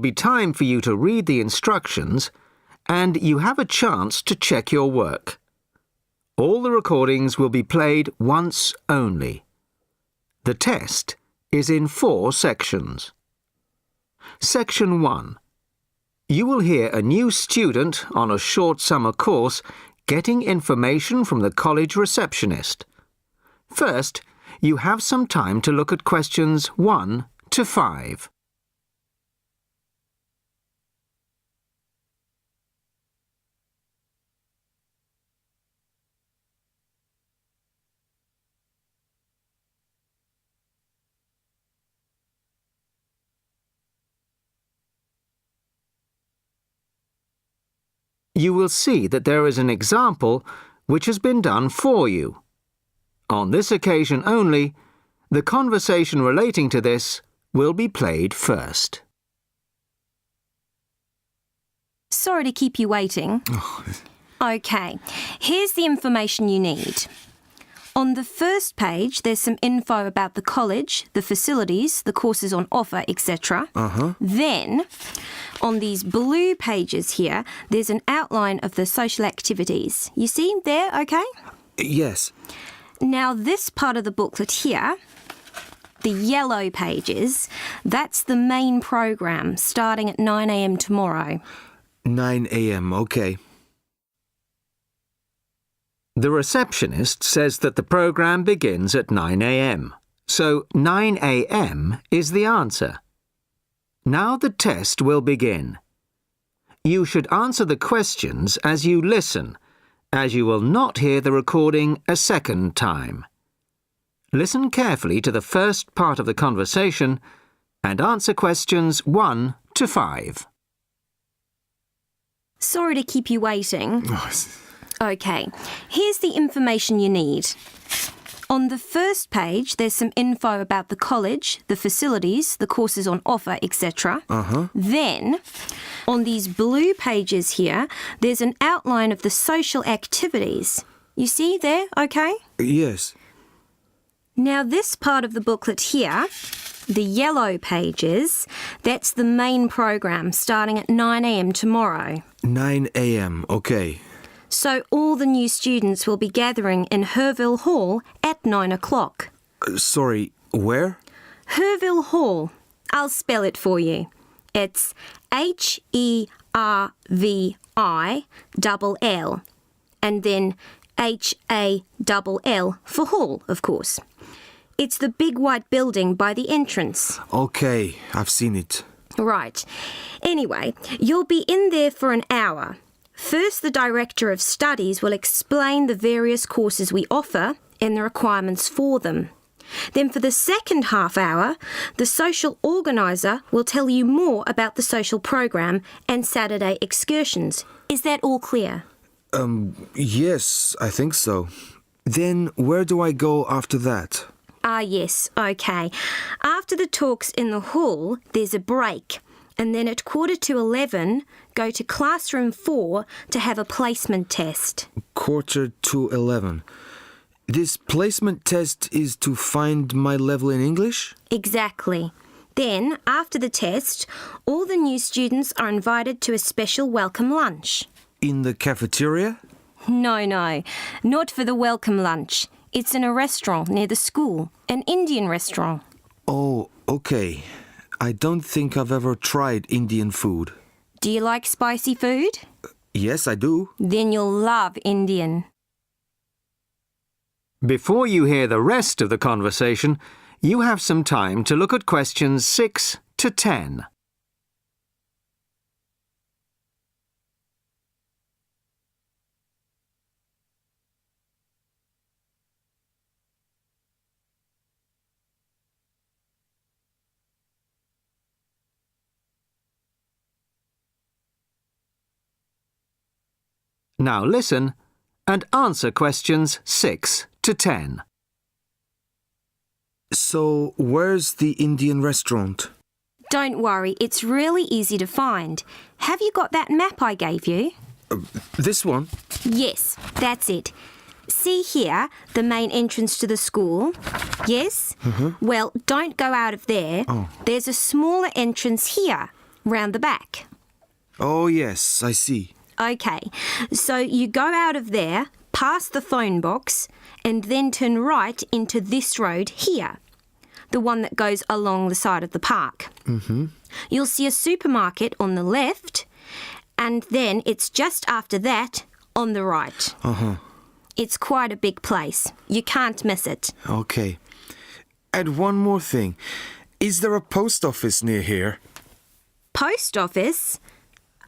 be time for you to read the instructions and you have a chance to check your work. All the recordings will be played once only. The test is in 4 sections. Section 1. You will hear a new student on a short summer course getting information from the college receptionist. First, you have some time to look at questions 1 to 5. You will see that there is an example which has been done for you. On this occasion only, the conversation relating to this will be played first. Sorry to keep you waiting. OK, here's the information you need. On the first page, there's some info about the college, the facilities, the courses on offer, etc. Then, on these blue pages here, there's an outline of the social activities. You see there, OK? Yes. Now, this part of the booklet here, the yellow pages, that's the main program starting at 9 a.m. tomorrow. 9 a.m., OK. The receptionist says that the program begins at 9 a.m. So 9 a.m. is the answer. Now the test will begin. You should answer the questions as you listen, as you will not hear the recording a second time. Listen carefully to the first part of the conversation and answer questions 1 to 5. Sorry to keep you waiting. OK, here's the information you need. On the first page, there's some info about the college, the facilities, the courses on offer, etc. Then, on these blue pages here, there's an outline of the social activities. You see there, OK? Yes. Now, this part of the booklet here, the yellow pages, that's the main program starting at 9 a.m. tomorrow. 9 a.m., OK. So all the new students will be gathering in Herville Hall at 9 o'clock. Sorry, where? Herville Hall. I'll spell it for you. It's Hervill, and then Hall for hall, of course. It's the big white building by the entrance. OK, I've seen it. Right. Anyway, you'll be in there for an hour. First, the Director of Studies will explain the various courses we offer and the requirements for them. Then for the second half hour, the social organiser will tell you more about the social program and Saturday excursions. Is that all clear? Yes, I think so. Then where do I go after that? Yes, OK. After the talks in the hall, there's a break. And then at 11:15, go to classroom 4 to have a placement test. 11:45. This placement test is to find my level in English? Exactly. Then, after the test, all the new students are invited to a special welcome lunch. In the cafeteria? No, not for the welcome lunch. It's in a restaurant near the school, an Indian restaurant. Oh, OK. I don't think I've ever tried Indian food. Do you like spicy food? Yes, I do. Then you'll love Indian. Before you hear the rest of the conversation, you have some time to look at questions 6 to 10. Now listen and answer questions 6 to 10. So, where's the Indian restaurant? Don't worry, it's really easy to find. Have you got that map I gave you? This one? Yes, that's it. See here, the main entrance to the school? Yes? Well, don't go out of there. There's a smaller entrance here. round the back. Oh, yes, I see. OK, so you go out of there, past the phone box, and then turn right into this road here, the one that goes along the side of the park. Mm-hmm. You'll see a supermarket on the left, and then it's just after that on the right. Uh-huh. It's quite a big place. You can't miss it. Okay. And one more thing. Is there a post office near here? Post office?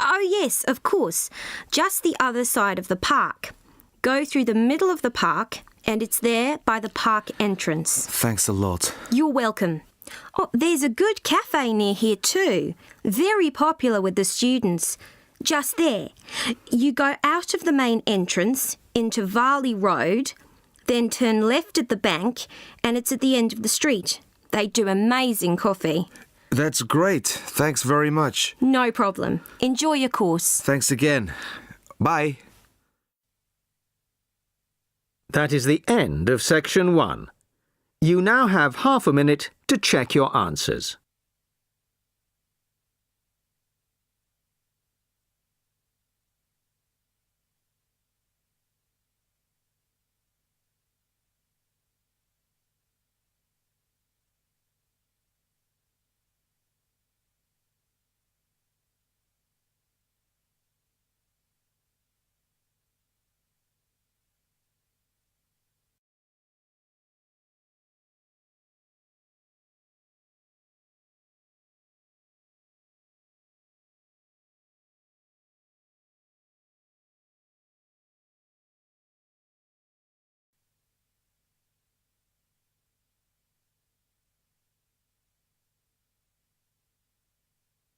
Oh, yes, of course. Just the other side of the park. Go through the middle of the park, and it's there by the park entrance. Thanks a lot. You're welcome. Oh, there's a good cafe near here too. Very popular with the students. Just there. You go out of the main entrance into Varley Road, then turn left at the bank, and it's at the end of the street. They do amazing coffee. That's great. Thanks very much. No problem. Enjoy your course. Thanks again. Bye. That is the end of section 1. You now have half a minute to check your answers.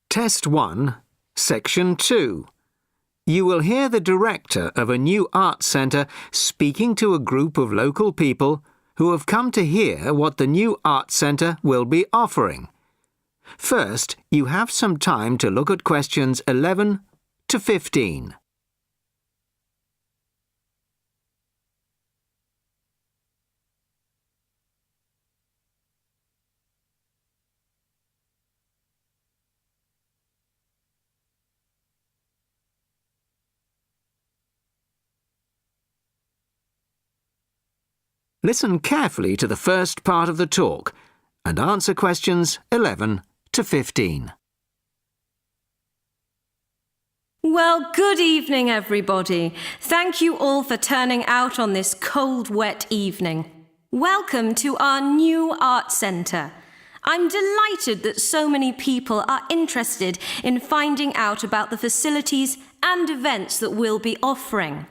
Test 1, Section 2. You will hear the director of a new arts centre speaking to a group of local people who have come to hear what the new arts centre will be offering. First, you have some time to look at questions 11 to 15. Listen carefully to the first part of the talk and answer questions 11 to 15. Well, good evening, everybody. Thank you all for turning out on this cold, wet evening. Welcome to our new art centre. I'm delighted that so many people are interested in finding out about the facilities and events that we'll be offering.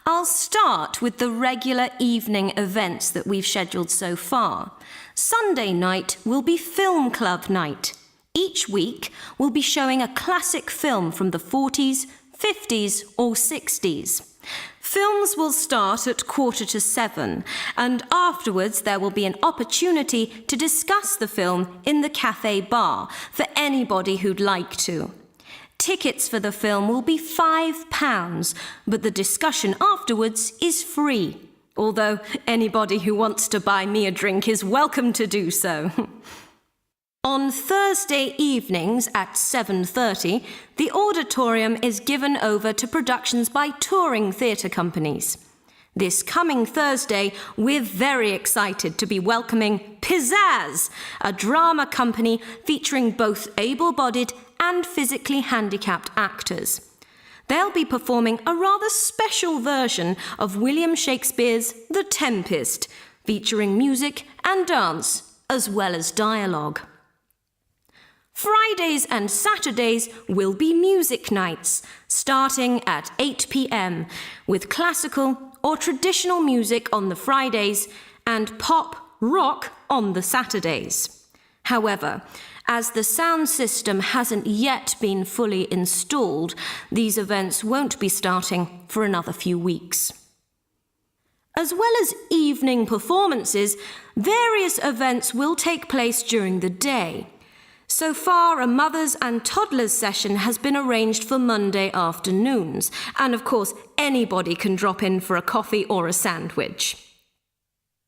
I'll start with the regular evening events that we've scheduled so far. Sunday night will be film club night. Each week, we'll be showing a classic film from the 40s, 50s or 60s. Films will start at 6:45, and afterwards there will be an opportunity to discuss the film in the cafe bar for anybody who'd like to. Tickets for the film will be £5, but the discussion afterwards is free, although anybody who wants to buy me a drink is welcome to do so. On Thursday evenings at 7:30, the auditorium is given over to productions by touring theatre companies. This coming Thursday, we're very excited to be welcoming Pizzazz, a drama company featuring both able-bodied and physically handicapped actors. They'll be performing a rather special version of William Shakespeare's The Tempest, featuring music and dance, as well as dialogue. Fridays and Saturdays will be music nights, starting at 8 p.m, with classical or traditional music on the Fridays and pop rock on the Saturdays. However, as the sound system hasn't yet been fully installed, these events won't be starting for another few weeks. As well as evening performances, various events will take place during the day. So far, a mothers and toddlers session has been arranged for Monday afternoons, and of course, anybody can drop in for a coffee or a sandwich.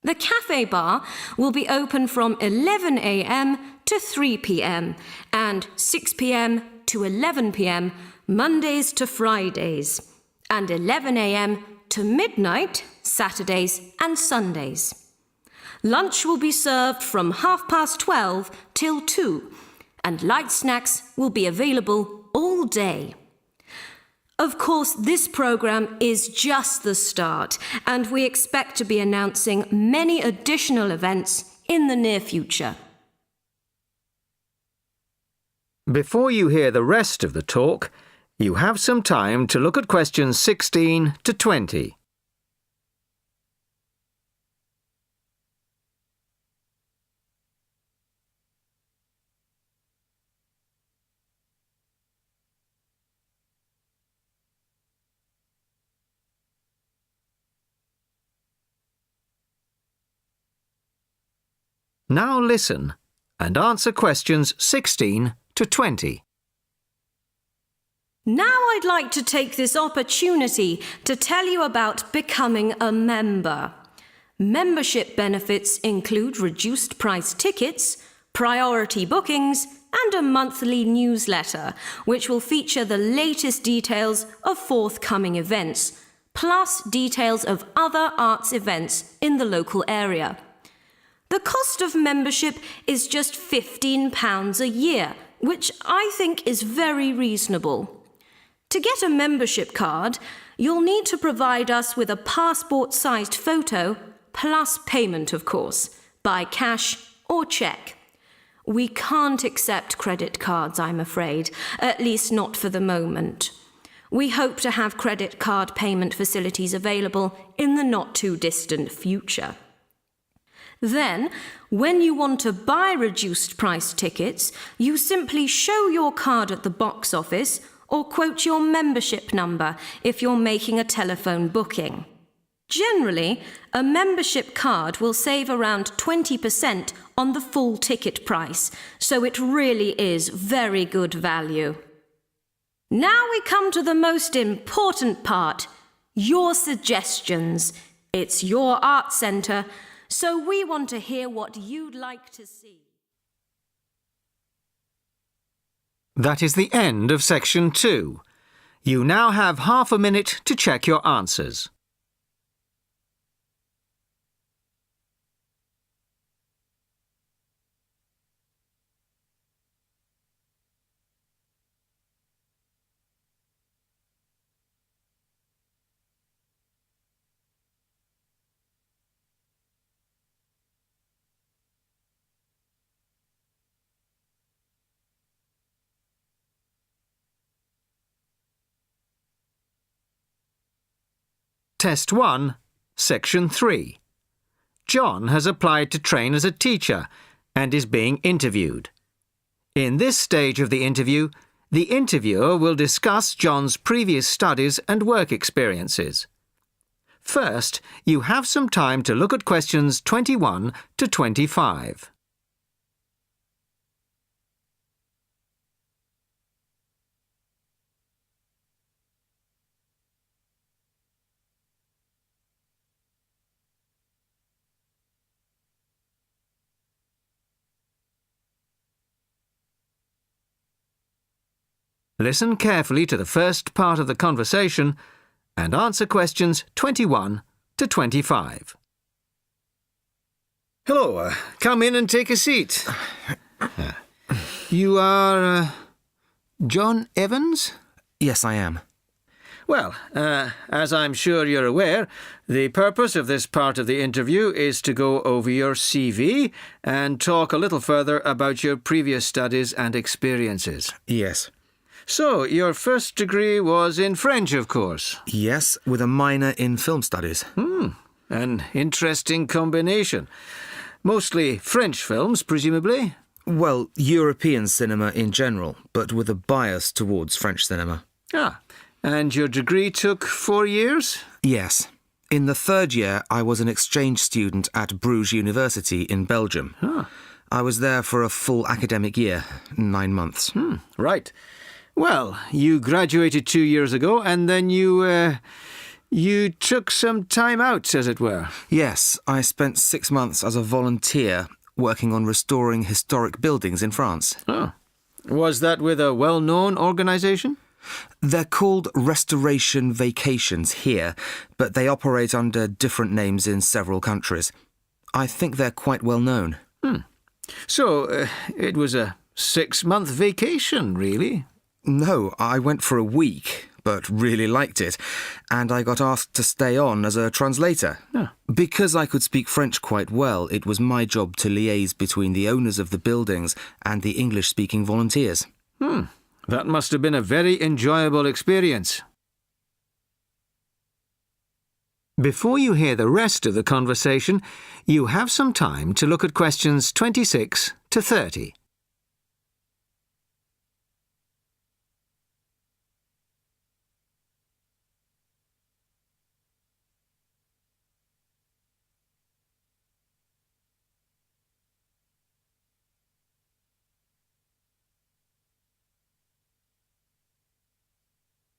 The cafe bar will be open from 11 a.m. to 3 p.m. and 6 p.m. to 11 p.m. Mondays to Fridays, and 11 a.m. to midnight Saturdays and Sundays. Lunch will be served from 12:30 till 2, and light snacks will be available all day. Of course, this programme is just the start, and we expect to be announcing many additional events in the near future. Before you hear the rest of the talk, you have some time to look at questions 16 to 20. Now listen and answer questions 16 to 20. Now I'd like to take this opportunity to tell you about becoming a member. Membership benefits include reduced price tickets, priority bookings, and a monthly newsletter, which will feature the latest details of forthcoming events, plus details of other arts events in the local area. The cost of membership is just £15 a year, which I think is very reasonable. To get a membership card, you'll need to provide us with a passport-sized photo, plus payment, of course, by cash or cheque. We can't accept credit cards, I'm afraid, at least not for the moment. We hope to have credit card payment facilities available in the not-too-distant future. Then, when you want to buy reduced price tickets, you simply show your card at the box office or quote your membership number if you're making a telephone booking. Generally, a membership card will save around 20% on the full ticket price, so it really is very good value. Now we come to the most important part, your suggestions. It's your art centre, so we want to hear what you'd like to see. That is the end of section 2. You now have half a minute to check your answers. Test 1, Section 3. John has applied to train as a teacher and is being interviewed. In this stage of the interview, the interviewer will discuss John's previous studies and work experiences. First, you have some time to look at questions 21 to 25. Listen carefully to the first part of the conversation and answer questions 21 to 25. Hello, come in and take a seat. You are John Evans? Yes, I am. Well, as I'm sure you're aware, the purpose of this part of the interview is to go over your CV and talk a little further about your previous studies and experiences. Yes. So, your first degree was in French, of course. Yes, with a minor in film studies. An interesting combination. Mostly French films, presumably? Well, European cinema in general, but with a bias towards French cinema. Ah, and your degree took 4 years? Yes. In the third year, I was an exchange student at Bruges University in Belgium. I was there for a full academic year, 9 months. Right. Well, you graduated 2 years ago and then you You took some time out, as it were. Yes, I spent 6 months as a volunteer working on restoring historic buildings in France. Oh. Was that with a well-known organisation? They're called restoration vacations here, but they operate under different names in several countries. I think they're quite well known. So, it was a 6-month vacation, really? No, I went for a week, but really liked it, and I got asked to stay on as a translator. Ah. Because I could speak French quite well, it was my job to liaise between the owners of the buildings and the English-speaking volunteers. That must have been a very enjoyable experience. Before you hear the rest of the conversation, you have some time to look at questions 26 to 30.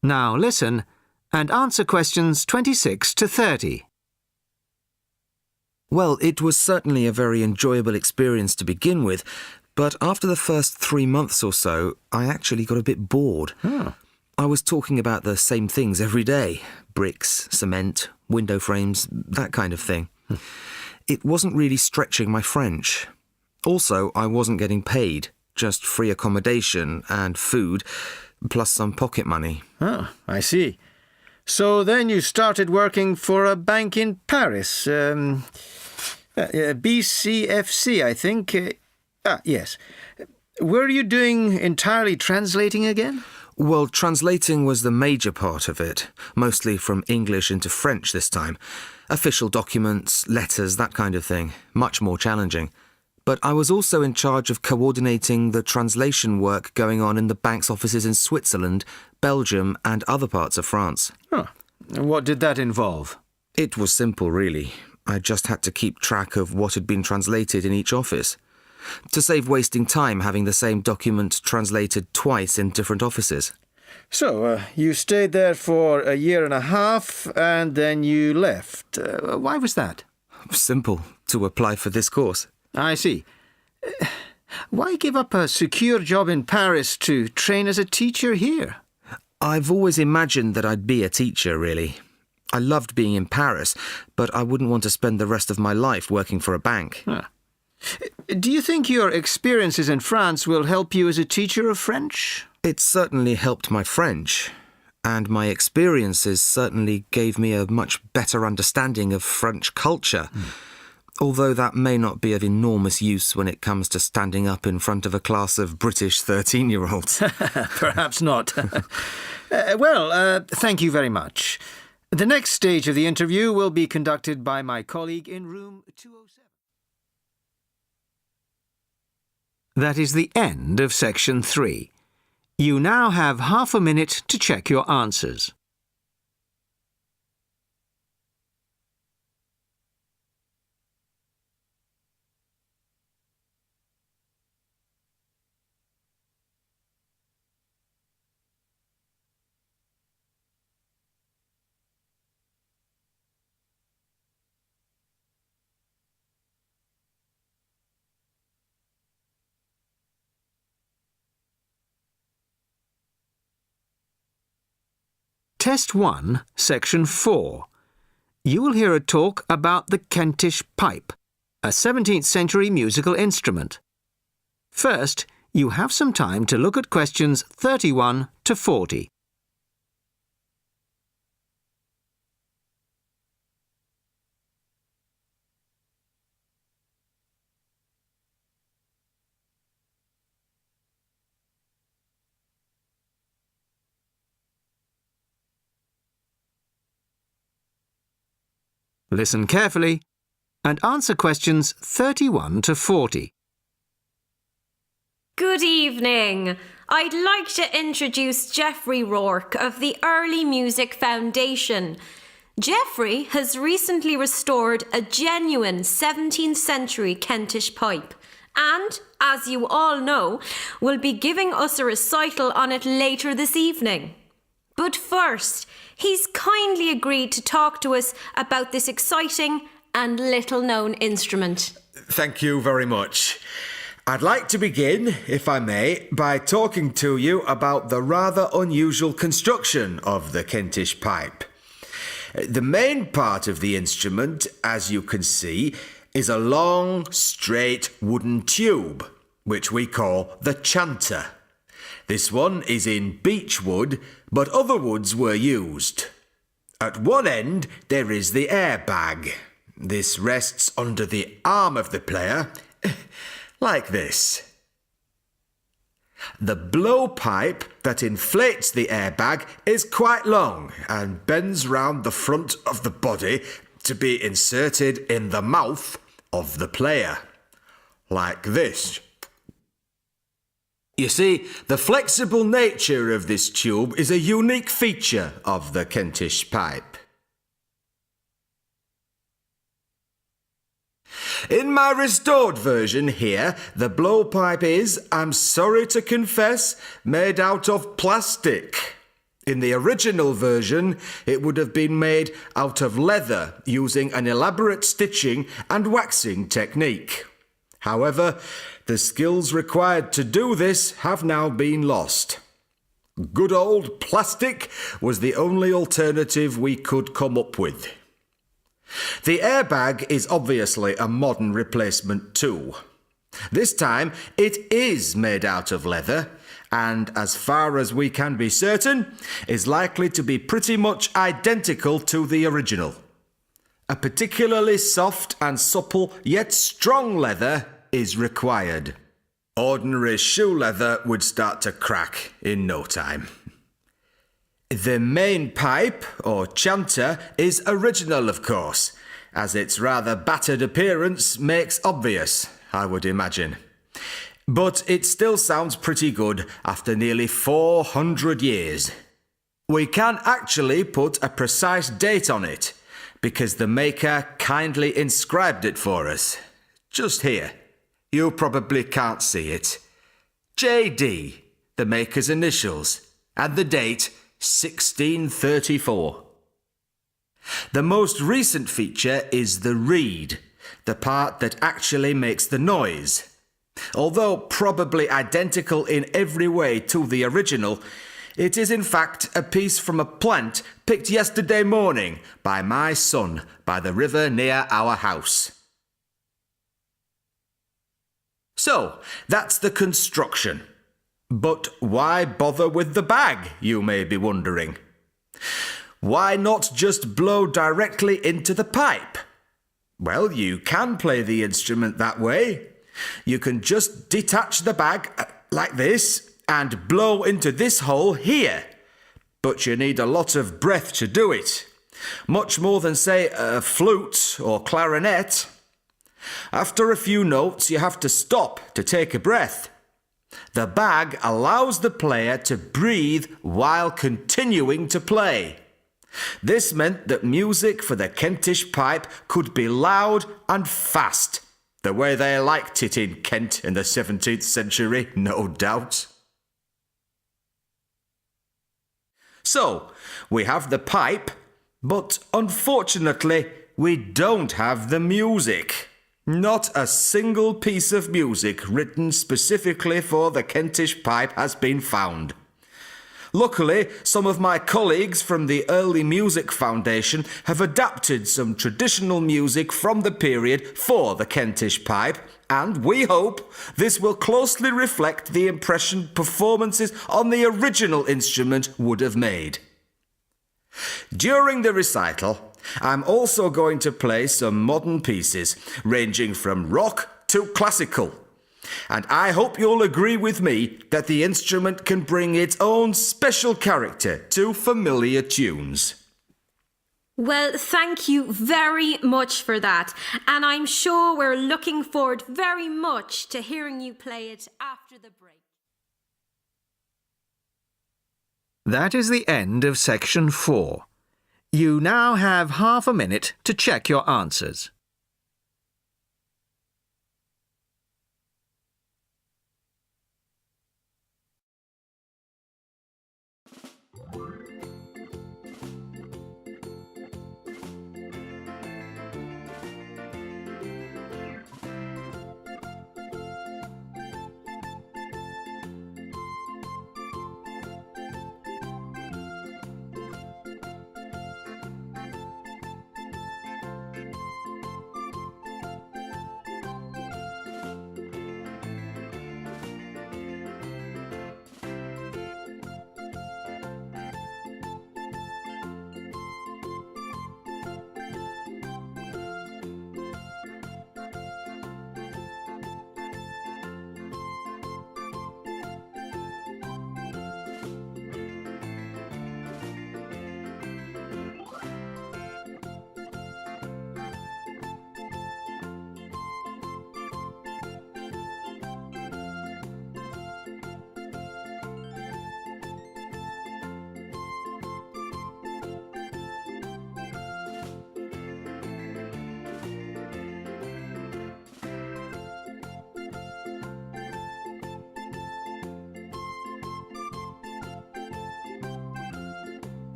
Now listen and answer questions 26 to 30. Well, it was certainly a very enjoyable experience to begin with, but after the first 3 months or so, I actually got a bit bored. I was talking about the same things every day. Bricks, cement, window frames, that kind of thing. It wasn't really stretching my French. Also, I wasn't getting paid, just free accommodation and food, plus some pocket money. Oh, I see. So then you started working for a bank in Paris. BCFC, I think. Yes. Were you doing entirely translating again? Well, translating was the major part of it, mostly from English into French this time. Official documents, letters, that kind of thing. Much more challenging. But I was also in charge of coordinating the translation work going on in the bank's offices in Switzerland, Belgium, and other parts of France. Oh. What did that involve? It was simple, really. I just had to keep track of what had been translated in each office. To save wasting time having the same document translated twice in different offices. So, you stayed there for a year and a half, and then you left. Why was that? Simple. To apply for this course. I see. Why give up a secure job in Paris to train as a teacher here? I've always imagined that I'd be a teacher, really. I loved being in Paris, but I wouldn't want to spend the rest of my life working for a bank. Do you think your experiences in France will help you as a teacher of French? It certainly helped my French, and my experiences certainly gave me a much better understanding of French culture. Although that may not be of enormous use when it comes to standing up in front of a class of British 13-year-olds. Perhaps not. Thank you very much. The next stage of the interview will be conducted by my colleague in room 207. That is the end of section 3. You now have half a minute to check your answers. Test 1, Section 4. You will hear a talk about the Kentish pipe, a 17th century musical instrument. First, you have some time to look at questions 31 to 40. Listen carefully and answer questions 31 to 40. Good evening. I'd like to introduce Geoffrey Rourke of the Early Music Foundation. Geoffrey has recently restored a genuine 17th century Kentish pipe and, as you all know, will be giving us a recital on it later this evening. But first, he's kindly agreed to talk to us about this exciting and little-known instrument. Thank you very much. I'd like to begin, if I may, by talking to you about the rather unusual construction of the Kentish pipe. The main part of the instrument, as you can see, is a long, straight wooden tube, which we call the chanter. This one is in beech wood, but other woods were used. At one end, there is the air bag. This rests under the arm of the player, like this. The blowpipe that inflates the airbag is quite long and bends round the front of the body to be inserted in the mouth of the player, like this. You see, the flexible nature of this tube is a unique feature of the Kentish pipe. In my restored version here, the blowpipe is, I'm sorry to confess, made out of plastic. In the original version, it would have been made out of leather using an elaborate stitching and waxing technique. However, the skills required to do this have now been lost. Good old plastic was the only alternative we could come up with. The airbag is obviously a modern replacement too. This time it is made out of leather and, as far as we can be certain, is likely to be pretty much identical to the original. A particularly soft and supple yet strong leather is required. Ordinary shoe leather would start to crack in no time. The main pipe, or chanter, is original, of course, as its rather battered appearance makes obvious, I would imagine. But it still sounds pretty good after nearly 400 years. We can actually put a precise date on it, because the maker kindly inscribed it for us. Just here. You probably can't see it. JD, the maker's initials, and the date 1634. The most recent feature is the reed, the part that actually makes the noise. Although probably identical in every way to the original, it is in fact a piece from a plant picked yesterday morning by my son by the river near our house. So, that's the construction. But why bother with the bag, you may be wondering? Why not just blow directly into the pipe? Well, you can play the instrument that way. You can just detach the bag like this and blow into this hole here. But you need a lot of breath to do it. Much more than, say, a flute or clarinet. After a few notes, you have to stop to take a breath. The bag allows the player to breathe while continuing to play. This meant that music for the Kentish pipe could be loud and fast, the way they liked it in Kent in the 17th century, no doubt. So, we have the pipe, but unfortunately, we don't have the music. Not a single piece of music written specifically for the Kentish pipe has been found. Luckily, some of my colleagues from the Early Music Foundation have adapted some traditional music from the period for the Kentish pipe, and we hope this will closely reflect the impression performances on the original instrument would have made. During the recital, I'm also going to play some modern pieces, ranging from rock to classical. And I hope you'll agree with me that the instrument can bring its own special character to familiar tunes. Well, thank you very much for that. And I'm sure we're looking forward very much to hearing you play it after the break. That is the end of section 4. You now have half a minute to check your answers.